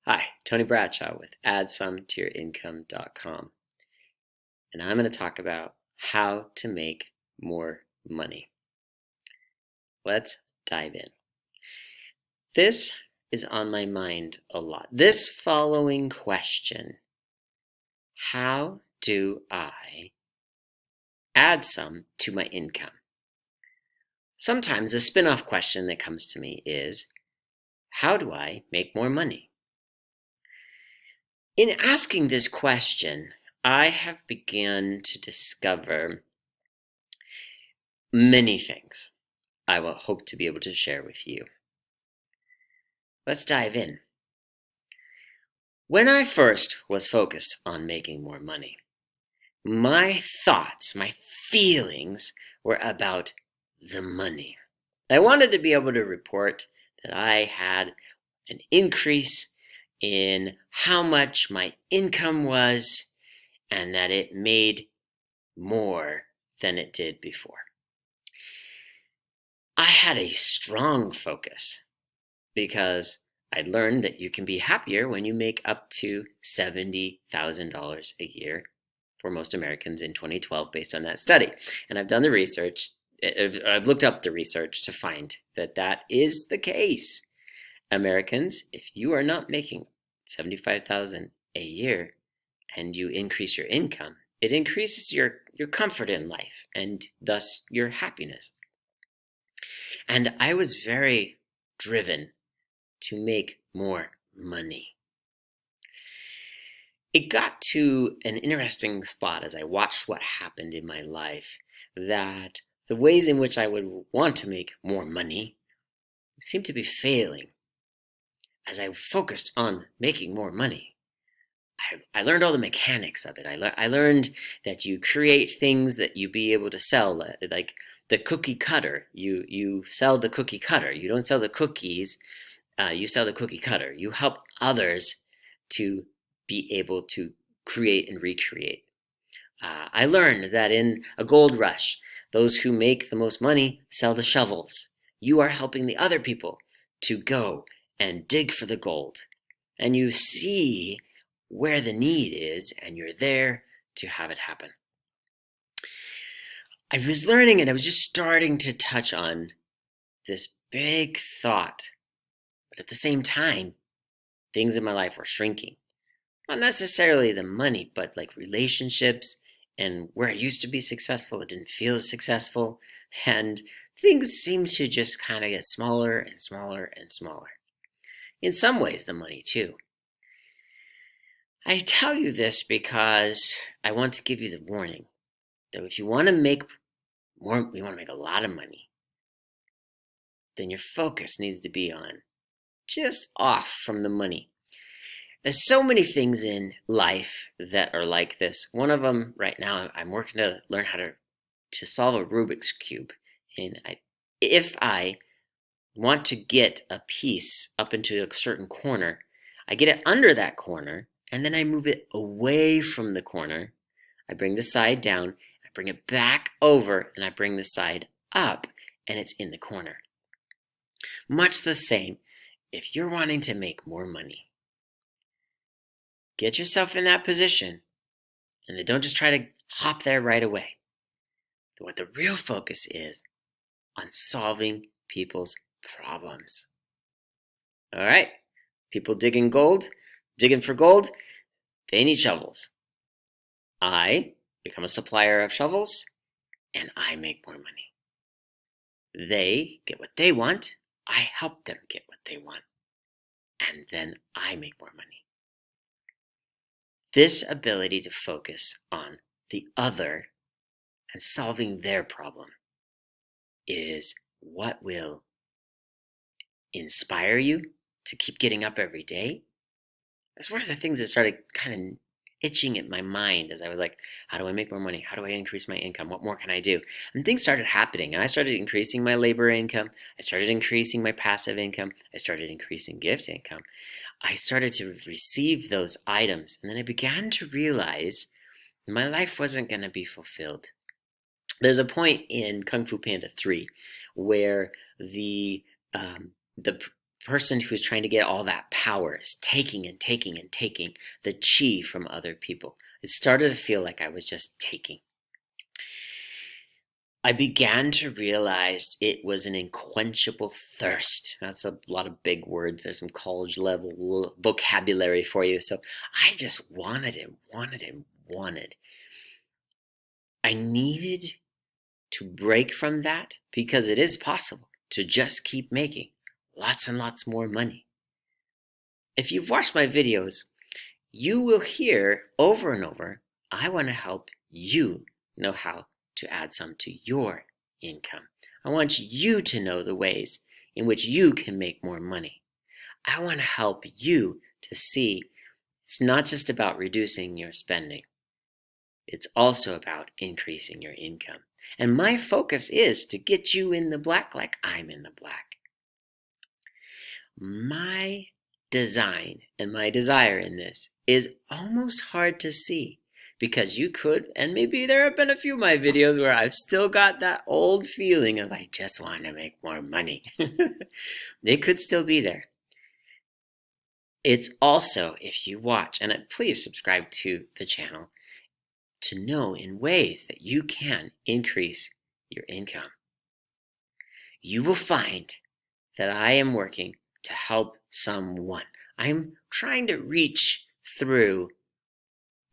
Hi, Tony Bradshaw with AddSomeToYourIncome.com, and I'm going to talk about how to make more money. Let's dive in. This is on my mind a lot. This following question: how do I add some to my income? Sometimes a spin-off question that comes to me is, how do I make more money? In asking this question, I have begun to discover many things I will hope to be able to share with you. Let's dive in. When I first was focused on making more money, my thoughts, my feelings were about the money. I wanted to be able to report that I had an increase in how much my income was and that it made more than it did before. I had a strong focus because I'd learned that you can be happier when you make up to $70,000 a year for most Americans in 2012 based on that study. And I've done the research, I've looked up the research to find that that is the case. Americans, if you are not making $75,000 a year and you increase your income, it increases your comfort in life and thus your happiness. And I was very driven to make more money. It got to an interesting spot as I watched what happened in my life that the ways in which I would want to make more money seemed to be failing. As I focused on making more money, I learned all the mechanics of it. I learned that you create things that you be able to sell, like the cookie cutter. You sell the cookie cutter. You don't sell the cookies. You sell the cookie cutter. You help others to be able to create and recreate. I learned that in a gold rush, those who make the most money sell the shovels. You are helping the other people to go and dig for the gold. And you see where the need is, and you're there to have it happen. I was learning, and I was just starting to touch on this big thought. But at the same time, things in my life were shrinking. Not necessarily the money, but like relationships, and where I used to be successful, it didn't feel as successful. And things seemed to just kind of get smaller and smaller and smaller. In some ways, the money too. I tell you this because I want to give you the warning that if you want to make more, you want to make a lot of money, then your focus needs to be on just off from the money. There's so many things in life that are like this. One of them right now, I'm working to learn how to solve a Rubik's Cube. And if I want to get a piece up into a certain corner, I get it under that corner, and then I move it away from the corner. I bring the side down, I bring it back over, and I bring the side up, and it's in the corner. Much the same, if you're wanting to make more money, get yourself in that position, and then don't just try to hop there right away. What the real focus is on solving people's problems. All right, people digging for gold, they need shovels. I become a supplier of shovels, and I make more money. They get what they want, I help them get what they want, and then I make more money. This ability to focus on the other and solving their problem is what will inspire you to keep getting up every day. That's one of the things that started kind of itching at my mind as I was like, how do I make more money? How do I increase my income? What more can I do? And things started happening, and I started increasing my labor income. I started increasing my passive income. I started increasing gift income. I started to receive those items, and then I began to realize my life wasn't going to be fulfilled. There's a point in Kung Fu Panda 3 where the person who's trying to get all that power is taking and taking and taking the chi from other people. It started to feel like I was just taking. I began to realize it was an unquenchable thirst. That's a lot of big words. There's some college level vocabulary for you. So I just wanted and wanted and wanted. I needed to break from that because it is possible to just keep making lots and lots more money. If you've watched my videos, you will hear over and over, I want to help you know how to add some to your income. I want you to know the ways in which you can make more money. I want to help you to see it's not just about reducing your spending. It's also about increasing your income. And my focus is to get you in the black like I'm in the black. My design and my desire in this is almost hard to see because you could, and maybe there have been a few of my videos where I've still got that old feeling of I just want to make more money. It could still be there. It's also, if you watch, and please subscribe to the channel, to know in ways that you can increase your income. You will find that I am working to help someone. I'm trying to reach through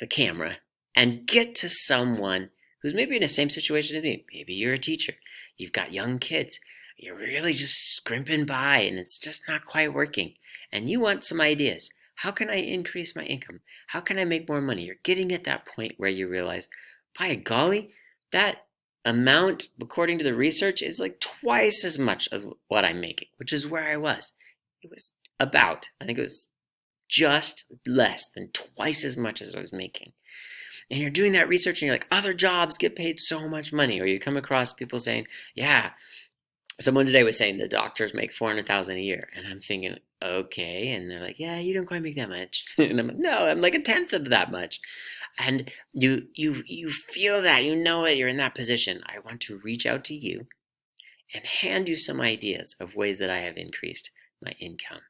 the camera and get to someone who's maybe in the same situation as me. Maybe you're a teacher. You've got young kids. You're really just scrimping by and it's just not quite working. And you want some ideas. How can I increase my income? How can I make more money? You're getting at that point where you realize, by golly, that amount, according to the research, is like twice as much as what I'm making, which is where I was. It was about, I think it was just less than twice as much as I was making. And you're doing that research and you're like, other jobs get paid so much money. Or you come across people saying, yeah, someone today was saying the doctors make $400,000 a year. And I'm thinking, okay. And they're like, yeah, you don't quite make that much. And I'm like, no, I'm like a tenth of that much. And you feel that, you know it, you're in that position. I want to reach out to you and hand you some ideas of ways that I have increased my income,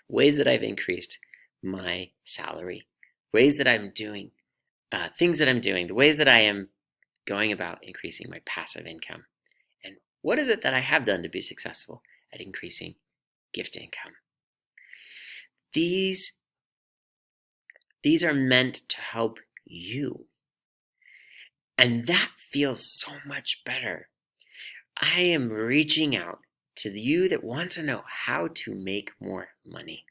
ways that I've increased my salary, ways that I'm doing, things that I'm doing, the ways that I am going about increasing my passive income. And what is it that I have done to be successful at increasing gift income? These are meant to help you. And that feels so much better. I am reaching out to you that wants to know how to make more money.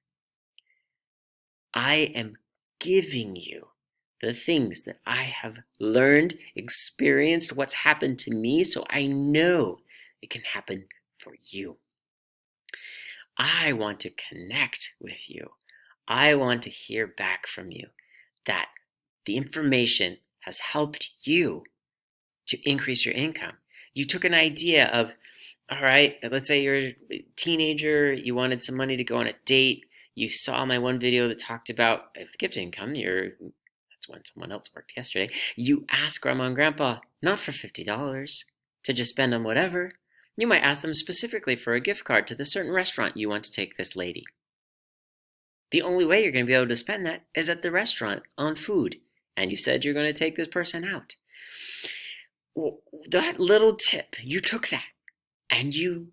I am giving you the things that I have learned, experienced, what's happened to me, so I know it can happen for you. I want to connect with you. I want to hear back from you that the information has helped you to increase your income. You took an idea of, all right, let's say you're a teenager, you wanted some money to go on a date. You saw my one video that talked about gift income. That's when someone else worked yesterday. You ask grandma and grandpa not for $50 to just spend on whatever. You might ask them specifically for a gift card to the certain restaurant you want to take this lady. The only way you're going to be able to spend that is at the restaurant on food. And you said you're going to take this person out. Well, that little tip, you took that and you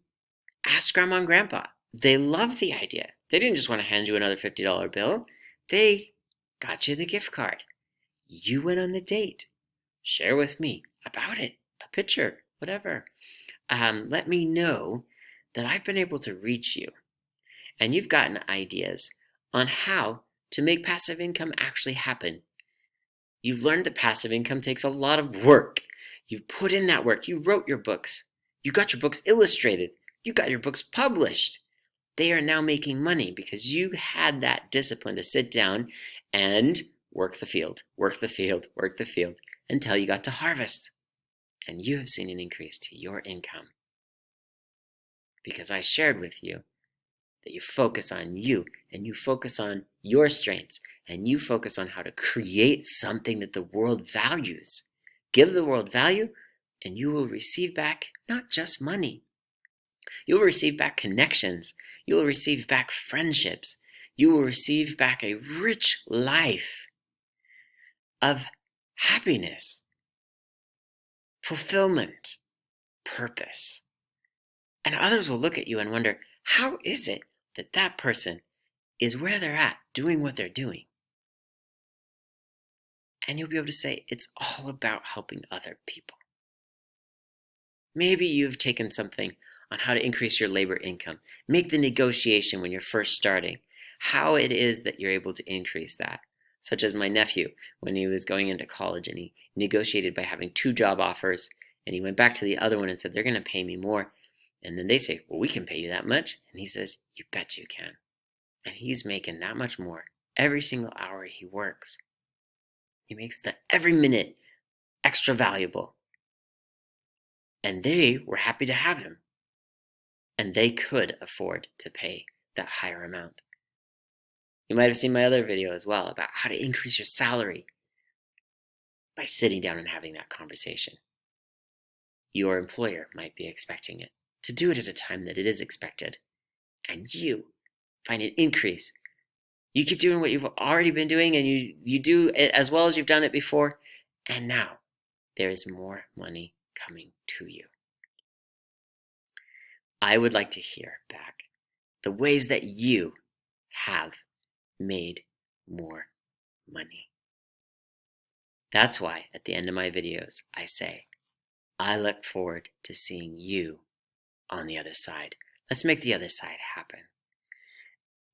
asked grandma and grandpa. They loved the idea. They didn't just want to hand you another $50 bill. They got you the gift card. You went on the date. Share with me about it, a picture, whatever. Let me know that I've been able to reach you and you've gotten ideas on how to make passive income actually happen. You've learned that passive income takes a lot of work. You've put in that work. You wrote your books. You got your books illustrated. You got your books published. They are now making money because you had that discipline to sit down and work the field, work the field, work the field until you got to harvest. And you have seen an increase to your income because I shared with you that you focus on you and you focus on your strengths and you focus on how to create something that the world values. Give the world value and you will receive back not just money, You will receive back connections. You will receive back friendships. You will receive back a rich life of happiness, fulfillment, purpose. And others will look at you and wonder, how is it that that person is where they're at, doing what they're doing? And you'll be able to say, it's all about helping other people. Maybe you've taken something on how to increase your labor income. Make the negotiation when you're first starting, how it is that you're able to increase that. Such as my nephew, when he was going into college and he negotiated by having 2 job offers, and he went back to the other one and said, they're going to pay me more. And then they say, well, we can pay you that much. And he says, you bet you can. And he's making that much more every single hour he works. He makes every minute extra valuable. And they were happy to have him. And they could afford to pay that higher amount. You might have seen my other video as well about how to increase your salary by sitting down and having that conversation. Your employer might be expecting it. To do it at a time that it is expected. And you find an increase. You keep doing what you've already been doing, and you do it as well as you've done it before. And now there is more money coming to you. I would like to hear back the ways that you have made more money. That's why at the end of my videos I say, I look forward to seeing you on the other side. Let's make the other side happen.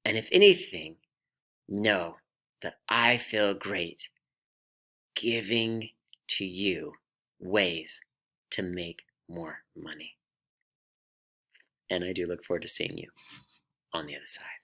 And if anything, know that I feel great giving to you ways to make more money. And I do look forward to seeing you on the other side.